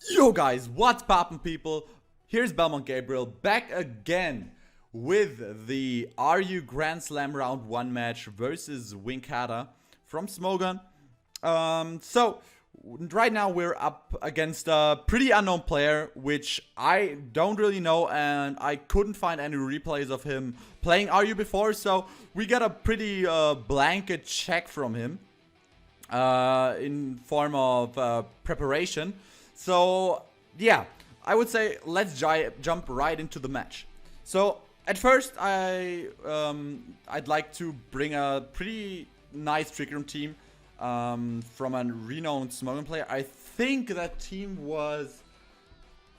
Yo guys, what's poppin' people? Here's Belmont Gabriel back again with the RU Grand Slam Round 1 match versus Winkata from Smogon. Right now we're up against a pretty unknown player, which I don't really know, and I couldn't find any replays of him playing RU before, so we got a pretty blanket check from him in form of preparation. So yeah, I would say let's jump right into the match. So at first I'd like to bring a pretty nice trick room team from a renowned Smogon player. I think that team was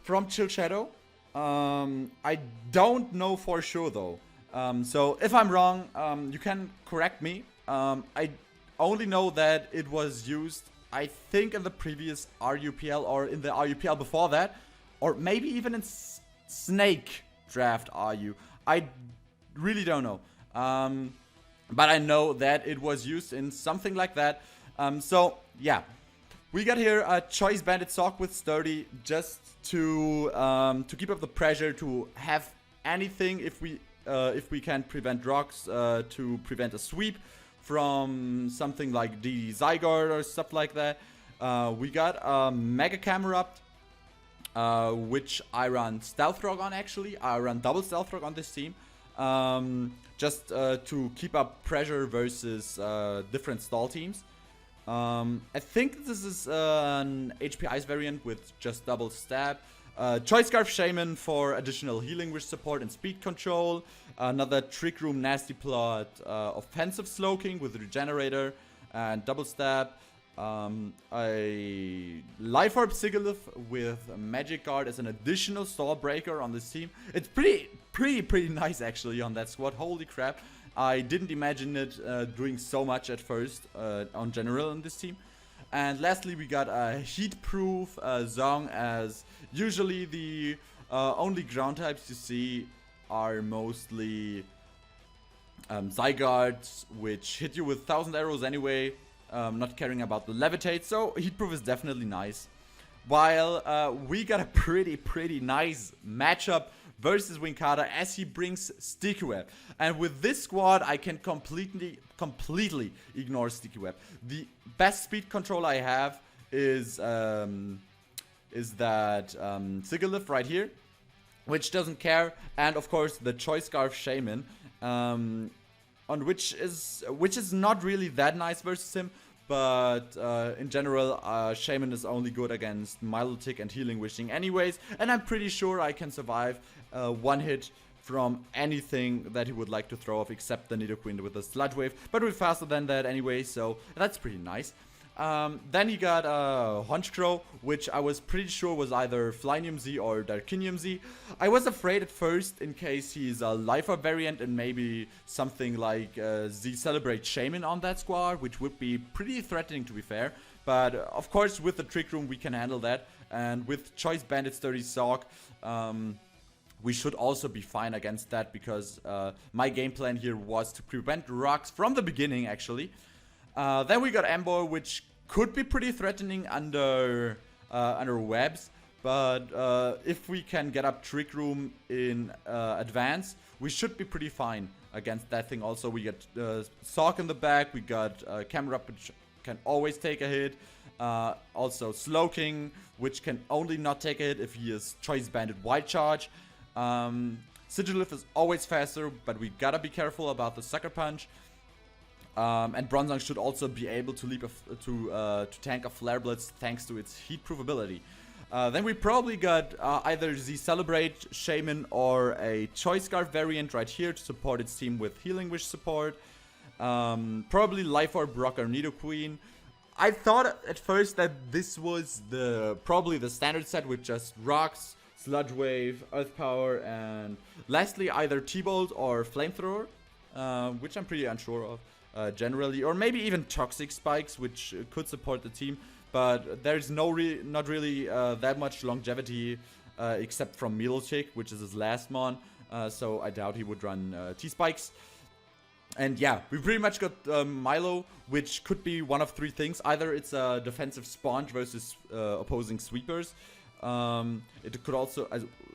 from Chill Shadow. I don't know for sure though. So if I'm wrong, you can correct me. I only know that it was used, I think, in the previous RUPL or in the RUPL before that, or maybe even in Snake Draft RU. I really don't know. But I know that it was used in something like that. So yeah, we got here a Choice Bandit Sock with Sturdy just to keep up the pressure to have anything if we can prevent rocks, to prevent a sweep from something like the Zygarde or stuff like that. We got a Mega Camerupt, which I run Stealth Rock on actually. I run double Stealth Rock on this team. Just to keep up pressure versus different stall teams. I think this is an HP Ice variant with just double stab. Choice Scarf Shaman for additional healing wish support and speed control. Another Trick Room Nasty Plot offensive Slowking with Regenerator and double stab. A Life Orb Sigilyph with Magic Guard as an additional stall breaker on this team. It's pretty nice actually on that squad. Holy crap. I didn't imagine it doing so much at first on general on this team. And lastly, we got a heat-proof Zong, as usually the only ground types you see are mostly Zygardes, which hit you with 1000 arrows anyway, not caring about the levitate, so heat-proof is definitely nice. While we got a pretty nice matchup versus Winkata, as he brings Sticky Web. And with this squad, I can completely ignore Sticky Web. The best speed control I have is that Sigilyph right here, which doesn't care, and of course the Choice Scarf Shaman, on which is not really that nice versus him. But in general, Shaman is only good against Milotic and Healing Wishing anyways, and I'm pretty sure I can survive one hit from anything that he would like to throw off, except the Nidoqueen with the Sludge Wave, but we're faster than that anyway, so that's pretty nice. Then he got Honchkrow, which I was pretty sure was either Flynium Z or Darkinium Z. I was afraid at first in case he's a Life Orb variant and maybe something like Z Celebrate Shaman on that squad, which would be pretty threatening to be fair. But of course with the Trick Room we can handle that, and with Choice Bandit Sturdy Sock, we should also be fine against that, because my game plan here was to prevent rocks from the beginning actually. Then we got Ember, which could be pretty threatening under webs, but if we can get up Trick Room in advance, we should be pretty fine against that thing. Also, we got Sock in the back, we got Camerupt, which can always take a hit. Also Slowking, which can only not take a hit if he is Choice Bandit White Charge. Sigilyph is always faster, but we gotta be careful about the Sucker Punch. And Bronzong should also be able to leap to tank a Flare Blitz thanks to its heat-proof ability. Then we probably got either the Celebrate Shaman or a Choice Scarf variant right here to support its team with Healing Wish support. Probably Life Orb Rocker Nidoqueen. I thought at first that this was probably the standard set with just rocks, Sludge Wave, Earth Power, and lastly either T-Bolt or Flamethrower, which I'm pretty unsure of. Generally, or maybe even Toxic Spikes, which could support the team, but there's not really that much longevity except from Milotic, which is his last mon, so I doubt he would run T-Spikes. And yeah, we pretty much got Milo, which could be one of three things. Either it's a defensive sponge versus opposing sweepers, It could also,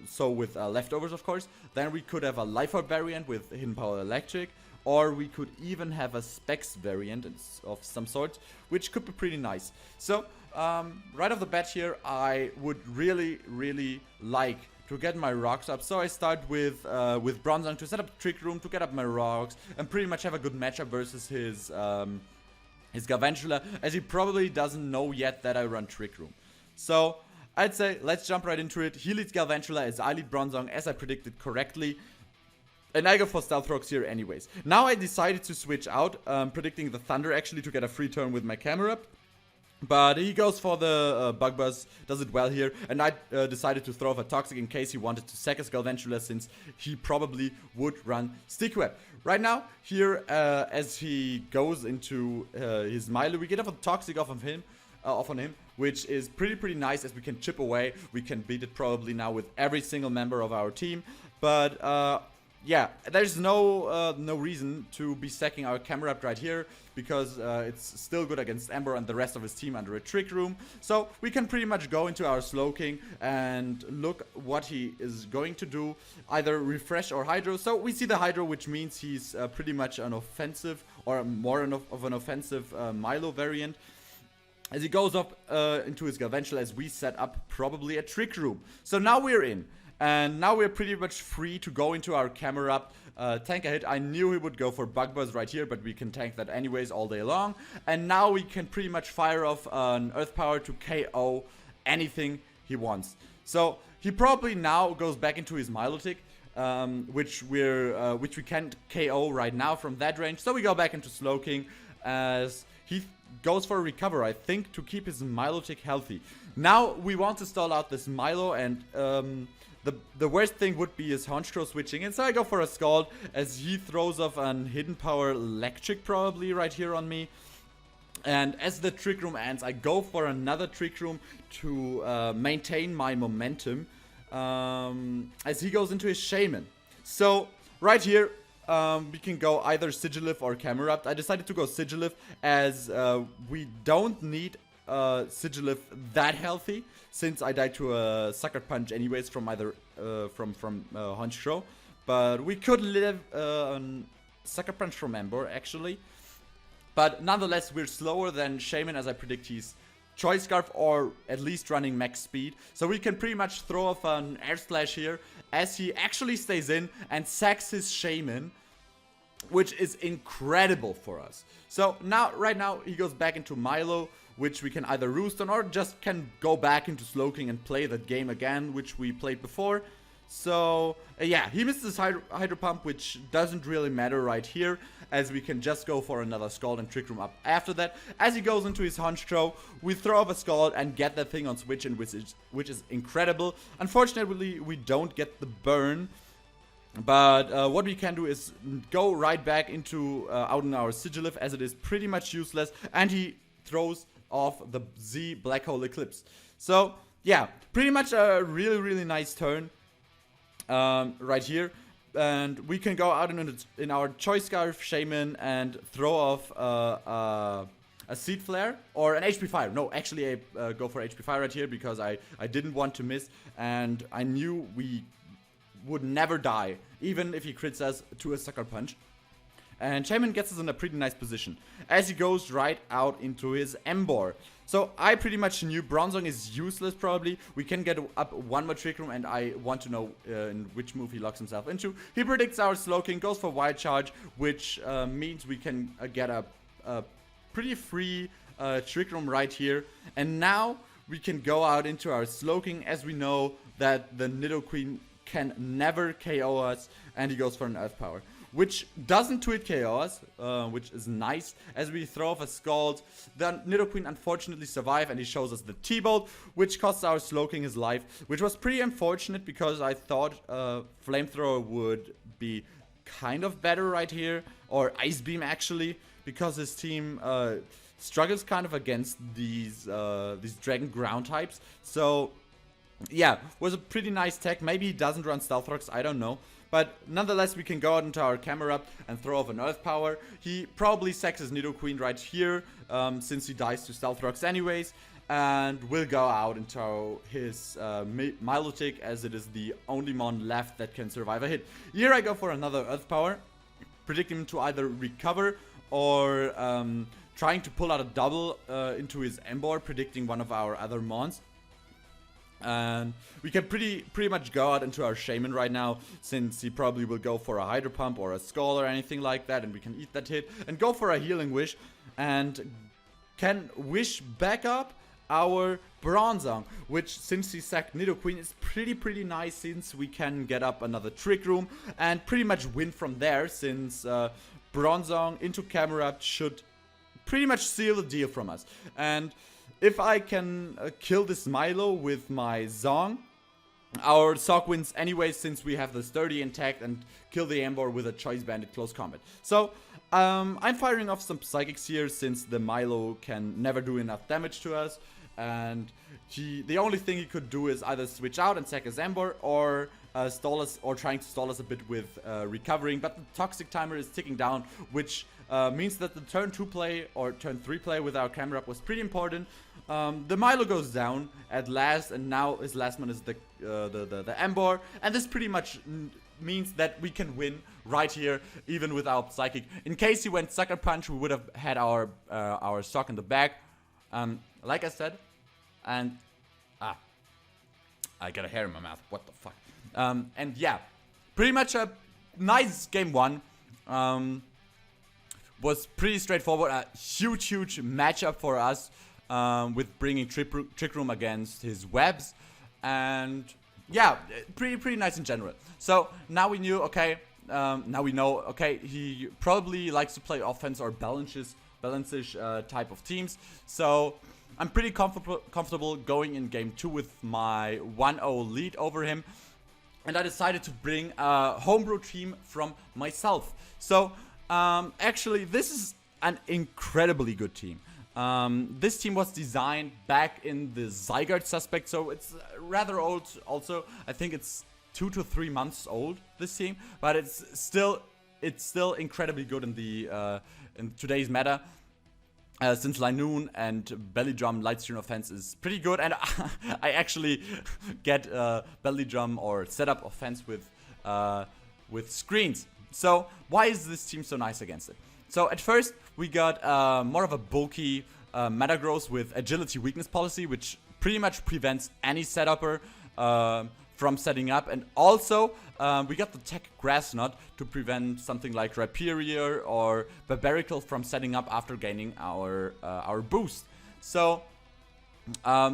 so with leftovers of course. Then we could have a Life Orb variant with Hidden Power Electric. Or we could even have a Specs variant of some sort, which could be pretty nice. So, right off the bat here, I would really like to get my rocks up. So I start with Bronzong to set up Trick Room, to get up my rocks, and pretty much have a good matchup versus his Garvantula, as he probably doesn't know yet that I run Trick Room. So, I'd say, let's jump right into it. He leads Galvantula as I lead Bronzong, as I predicted correctly. And I go for Stealth Rocks here anyways. Now I decided to switch out, predicting the Thunder actually to get a free turn with my camera up. But he goes for the Bug Buzz, does it well here. And I decided to throw off a Toxic in case he wanted to sack his Galvantula, since he probably would run Sticky Web. Right now, here, as he goes into his Milo, we get off a Toxic off on him, which is pretty nice, as we can chip away. We can beat it probably now with every single member of our team. But yeah, there's no reason to be stacking our camera up right here, because it's still good against Ember and the rest of his team under a Trick Room. So we can pretty much go into our Slowking and look what he is going to do, either Refresh or Hydro. So we see the Hydro, which means he's pretty much an offensive, or more of an offensive Milo variant. As he goes up into his Galvantula, as we set up probably a Trick Room. So now we're in. And now we're pretty much free to go into our camera up, tank a hit. I knew he would go for Bug Buzz right here, but we can tank that anyways all day long. And now we can pretty much fire off an Earth Power to KO anything he wants. So he probably now goes back into his Milotic, which we can't KO right now from that range. So we go back into Slowking, as he goes for a Recover, I think, to keep his Milotic healthy. Now we want to stall out this Milo, and the worst thing would be his Honchkrow switching in, so I go for a Scald, as he throws off an Hidden Power Electric probably right here on me. And as the Trick Room ends, I go for another Trick Room to maintain my momentum, as he goes into his Shaman. So right here, we can go either Sigilif or Camerupt. I decided to go Sigilif, as we don't need Sigilif that healthy, since I died to a Sucker Punch anyways from either from Honchkrow. But we could live on Sucker Punch from Ember actually. But nonetheless, we're slower than Shaman, as I predict he's Choice Scarf or at least running max speed. So we can pretty much throw off an Air Slash here, as he actually stays in and sacks his Shaman, which is incredible for us. So now, right now, he goes back into Milo, which we can either roost on, or just can go back into Slowking and play that game again, which we played before. So yeah, he missed his Hydro Pump, which doesn't really matter right here, as we can just go for another Scald and Trick Room up after that. As he goes into his Honchkrow, we throw off a Scald and get that thing on switch, which is incredible. Unfortunately, we don't get the burn. But what we can do is go right back into out in our Sigilif, as it is pretty much useless, and he throws off the Z Black Hole Eclipse. So yeah, pretty much a really nice turn right here, and we can go out in our Choice Scarf Shaman and throw off a Seed Flare or an HP Fire. No, actually I go for HP Fire right here, because I didn't want to miss, and I knew we would never die, even if he crits us to a Sucker Punch. And Shaman gets us in a pretty nice position, as he goes right out into his Ember. So I pretty much knew Bronzong is useless probably. We can get up one more Trick Room, and I want to know in which move he locks himself into. He predicts our Slowking, goes for Wild Charge, which means we can get a pretty free Trick Room right here. And now we can go out into our Slowking, as we know that the Nidoqueen can never KO us, and he goes for an Earth Power, which doesn't tweet KO us, which is nice, as we throw off a Scald. The Nidoqueen unfortunately survive, and he shows us the T-Bolt, which costs our Slowking his life, which was pretty unfortunate, because I thought Flamethrower would be kind of better right here, or Ice Beam actually, because his team struggles kind of against these Dragon Ground types. So yeah, was a pretty nice tech. Maybe he doesn't run Stealth Rocks, I don't know. But nonetheless, we can go out into our camera and throw off an Earth Power. He probably sacks his Nidoqueen right here, since he dies to Stealth Rocks anyways. and will go out into his Milotic, as it is the only mon left that can survive a hit. Here I go for another Earth Power, predicting him to either recover or trying to pull out a double into his Embor, predicting one of our other mons. And we can pretty much go out into our Shaman right now, since he probably will go for a Hydro Pump or a Skull or anything like that, and we can eat that hit and go for a Healing Wish and can wish back up our Bronzong, which, since he sacked Nidoqueen, is pretty nice, since we can get up another Trick Room and pretty much win from there, since Bronzong into Camerupt should pretty much seal the deal from us. And if I can kill this Milo with my Zong, our Sog wins anyway, since we have the Sturdy intact, and kill the Embor with a Choice Bandit close combat. So I'm firing off some Psychics here, since the Milo can never do enough damage to us, and the only thing he could do is either switch out and sack his Embor, or stall us, or trying to stall us a bit with recovering. But the Toxic timer is ticking down, which means that the turn 2 play or turn 3 play with our camera up was pretty important. The Milo goes down at last, and now his last one is the Embor, and this pretty much means that we can win right here, even without Psychic. In case he went Sucker Punch, we would have had our stock in the back, like I said. And I got a hair in my mouth. What the fuck? And yeah, pretty much a nice game 1. Was pretty straightforward. A huge matchup for us, with bringing Trick Room against his webs, and yeah, pretty nice in general. So now we knew, okay, now we know, okay, he probably likes to play offense or balance-ish type of teams. So I'm pretty comfortable going in game 2 with my 1-0 lead over him. And I decided to bring a homebrew team from myself. So actually, this is an incredibly good team. This team was designed back in the Zygarde Suspect, so it's rather old also. I think it's 2 to 3 months old, this team, but it's still incredibly good in today's meta. Since Linoon and Belly Drum Lightstream offense is pretty good, and I actually get Belly Drum or setup offense with screens. So why is this team so nice against it? So at first we got more of a bulky Metagross with Agility Weakness Policy, which pretty much prevents any setupper from setting up, and also we got the Tech Grass Knot to prevent something like Rhyperior or Barbarical from setting up after gaining our boost. So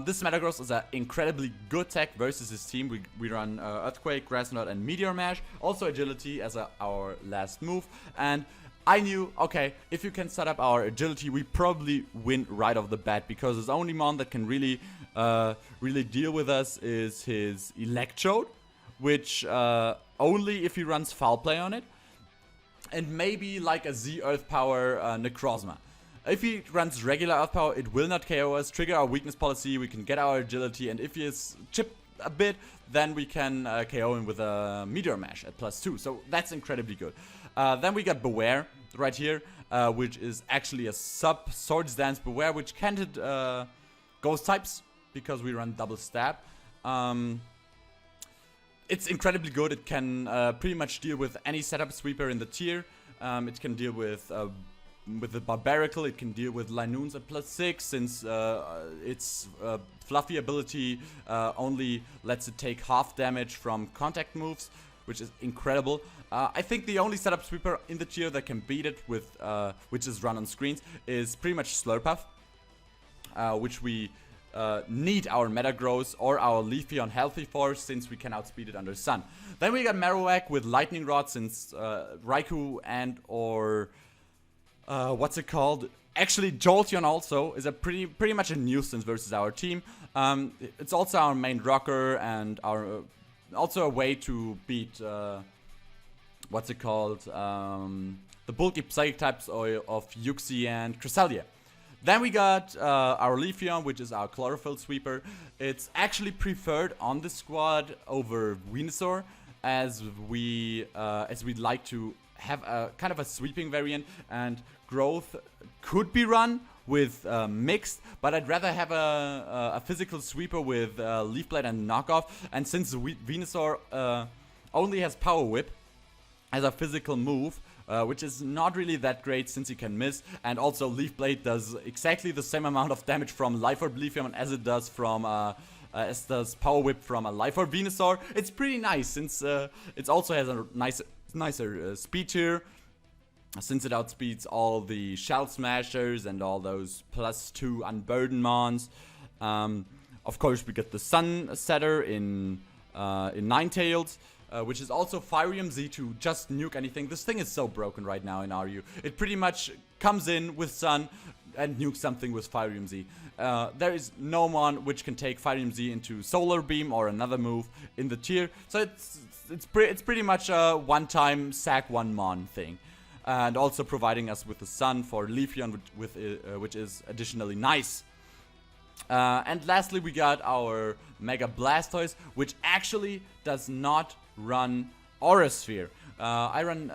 this Metagross is an incredibly good tech versus his team. We run Earthquake, Grass Knot, and Meteor Mash, also Agility as our last move, and I knew, okay, if you can set up our Agility, we probably win right off the bat, because his only mon that can really deal with us is his Electrode, which only if he runs Foul Play on it, and maybe like a Z Earth Power Necrozma. If he runs regular Earth Power, it will not KO us, trigger our Weakness Policy, we can get our Agility, and if he is chipped a bit, then we can KO him with a Meteor Mash at +2, so that's incredibly good. Then we got Beware right here, which is actually a sub Swords Dance Beware, which can't hit Ghost types because we run Double Stab. It's incredibly good. It can pretty much deal with any setup sweeper in the tier. It can deal with the Barbarical. It can deal with Linoons at +6, since its fluffy ability only lets it take half damage from contact moves, which is incredible. I think the only setup sweeper in the tier that can beat it with, which is run on screens, is pretty much Slurpuff, which we need our Metagross or our Leafeon healthy for, since we can outspeed it under Sun. Then we got Marowak with Lightning Rod, since Raikou and or what's it called? Actually, Jolteon also is a pretty much a nuisance versus our team. It's also our main rocker and our also a way to beat what's it called? The bulky Psychic types of Yuxi and Cresselia. Then we got our Leafeon, which is our Chlorophyll Sweeper. It's actually preferred on the squad over Venusaur, as we'd like to have a kind of a sweeping variant, and Growth could be run with mixed, but I'd rather have a physical sweeper with Leaf Blade and knockoff. And since Venusaur only has Power Whip as a physical move, which is not really that great since he can miss, and also Leaf Blade does exactly the same amount of damage from Life Orb Leafeon as it does from as does Power Whip from a Life Orb Venusaur. It's pretty nice since it also has a nicer speed tier, since it outspeeds all the Shell Smashers and all those +2 Unburden Mons. Of course, we get the Sun Setter in Ninetales, which is also Firium Z to just nuke anything. This thing is so broken right now in RU. It pretty much comes in with Sun and nukes something with Firium Z. There is no Mon which can take Firium Z into Solar Beam or another move in the tier. So it's pretty much a one-time sack one Mon thing. And also providing us with the Sun for Leafeon, which is additionally nice. And lastly, we got our Mega Blastoise, which actually does not run Aura Sphere. I run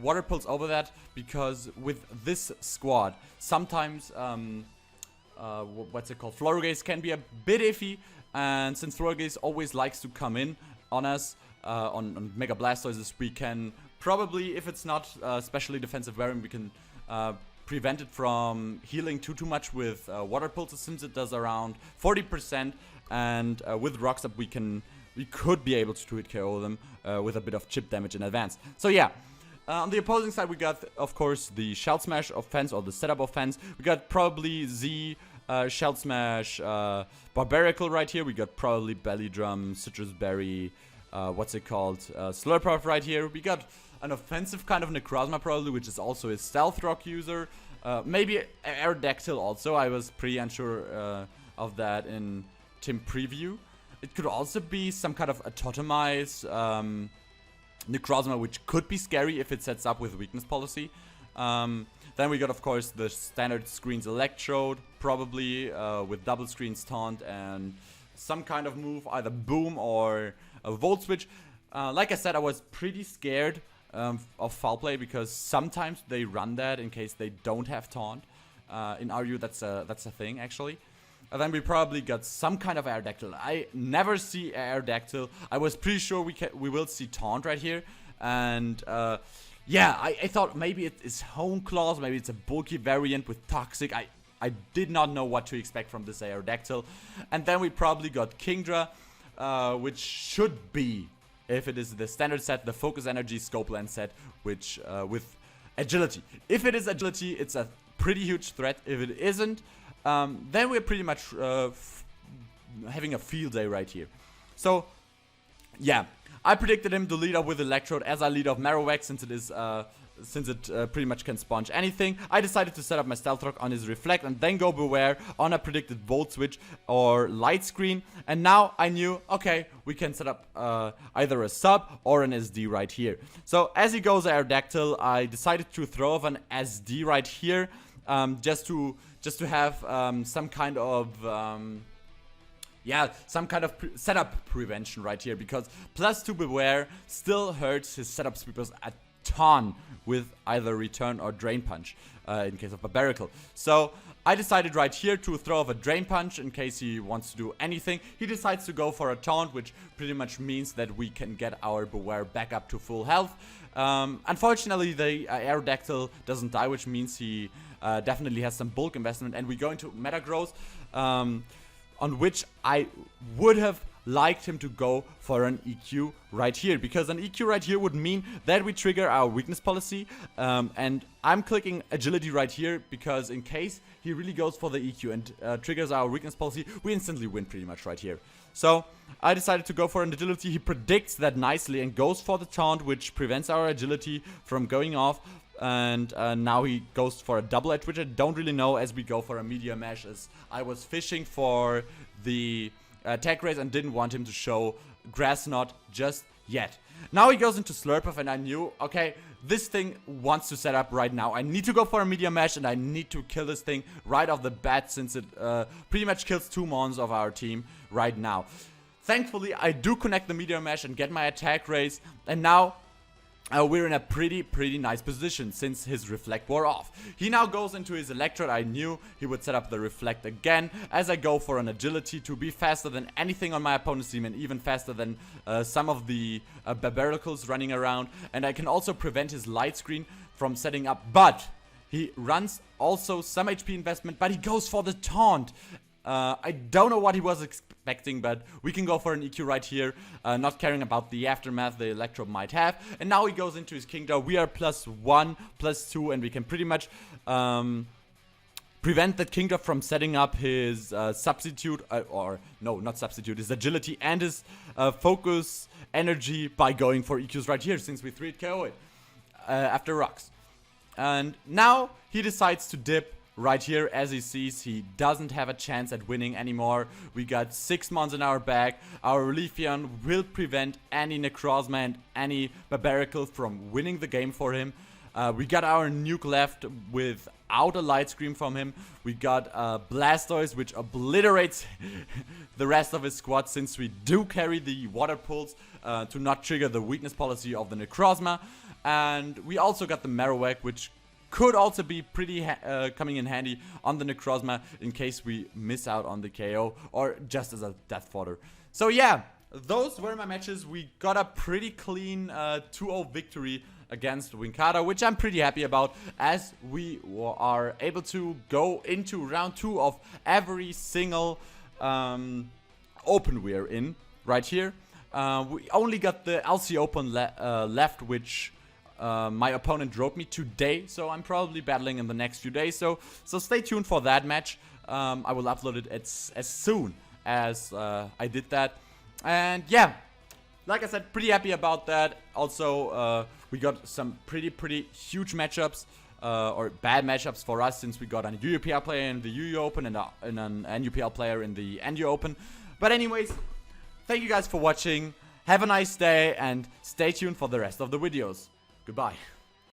Water Pulse over that because with this squad, sometimes what's it called? Floragaze can be a bit iffy, and since Floragaze always likes to come in on us on Mega Blastoises, we can probably, if it's not specially defensive variant, we can prevent it from healing too much with Water Pulses, since it does around 40%, and with Rocks Up we could be able to hit KO them with a bit of chip damage in advance. So yeah, on the opposing side we got, of course, the Shell Smash offense or the setup offense. We got probably Z, Shell Smash, Barbaracle right here. We got probably Belly Drum, Citrus Berry, what's it called, Slurpuff right here. We got an offensive kind of Necrozma probably, which is also a Stealth Rock user. Maybe Aerodactyl also. I was pretty unsure of that in Team Preview. It could also be some kind of a Totemize Necrozma, which could be scary if it sets up with Weakness Policy. Then we got, of course, the standard Screens Electrode, probably with double Screens Taunt and some kind of move, either Boom or a Volt Switch. Like I said, I was pretty scared of Foul Play because sometimes they run that in case they don't have Taunt. In RU, that's a thing, actually. And then we probably got some kind of Aerodactyl. I never see Aerodactyl. I was pretty sure we will see Taunt right here. And yeah, I thought maybe it is Hone Claws, maybe it's a bulky variant with Toxic. I did not know what to expect from this Aerodactyl. And then we probably got Kingdra, which should be, if it is the standard set, the Focus Energy Scope Lens set, which with Agility. If it is Agility, it's a pretty huge threat. If it isn't, then we're pretty much having a field day right here. So, yeah, I predicted him to lead off with Electrode as I lead off Marowak, since it pretty much can sponge anything. I decided to set up my Stealth Rock on his Reflect and then go Beware on a predicted Volt Switch or Light Screen. And now I knew, okay, we can set up either a sub or an SD right here. So as he goes Aerodactyl, I decided to throw off an SD right here, just to have some kind of setup prevention right here, because +2 Beware still hurts his setup sweepers a ton with either Return or Drain Punch in case of Barbaracle. So I decided right here to throw off a Drain Punch in case he wants to do anything. He decides to go for a Taunt, which pretty much means that we can get our Beware back up to full health. Unfortunately, the Aerodactyl doesn't die, which means he definitely has some bulk investment, and we go into Metagross, on which I would have liked him to go for an EQ right here, because an EQ right here would mean that we trigger our Weakness Policy, and I'm clicking Agility right here because in case he really goes for the EQ and triggers our Weakness Policy, we instantly win pretty much right here. So I decided to go for an Agility. He predicts that nicely and goes for the Taunt, which prevents our Agility from going off. And now he goes for a double edge, which I don't really know, as we go for a Meteor Mash, as I was fishing for the Tech Race and didn't want him to show Grass Knot just yet. Now he goes into Slurpuff, and I knew, okay, this thing wants to set up right now. I need to go for a Meteor Mash, and I need to kill this thing right off the bat, since it pretty much kills 2 Mons of our team right now. Thankfully, I do connect the Meteor Mash and get my Attack Race, and now we're in a pretty nice position since his reflect wore off. He now goes into his electrode. I knew he would set up the reflect again as I go for an agility to be faster than anything on my opponent's team and even faster than some of the barbaricles running around. And I can also prevent his light screen from setting up, but he runs also some HP investment, but he goes for the taunt. I don't know what he was expecting, but we can go for an EQ right here, not caring about the aftermath the Electro might have. And now he goes into his King Dough. We are +1, +2, and we can pretty much prevent that King Dough from setting up his substitute, or no, not substitute, his agility and his focus energy by going for EQs right here, since we 3-hit KO it after rocks. And now he decides to dip right here. As he sees, he doesn't have a chance at winning anymore. We got 6 mons in our back. Our Leafeon will prevent any Necrozma and any Barbarical from winning the game for him. We got our nuke left without a light screen from him. We got Blastoise, which obliterates the rest of his squad, since we do carry the water pulse to not trigger the weakness policy of the Necrozma. And we also got the Marowak, which could also be pretty coming in handy on the Necrozma in case we miss out on the KO or just as a death fodder. So yeah, those were my matches. We got a pretty clean 2-0 victory against Winkata, which I'm pretty happy about, as we are able to go into round 2 of every single open we're in right here. We only got the LC Open left, which my opponent drove me today, so I'm probably battling in the next few days. So stay tuned for that match. I will upload it as soon as I did that. And yeah, like I said, pretty happy about that. Also, we got some pretty huge matchups, or bad matchups for us, since we got an UUPL player in the UU Open and an NUPL player in the NU Open. But anyways, thank you guys for watching. Have a nice day and stay tuned for the rest of the videos. Goodbye.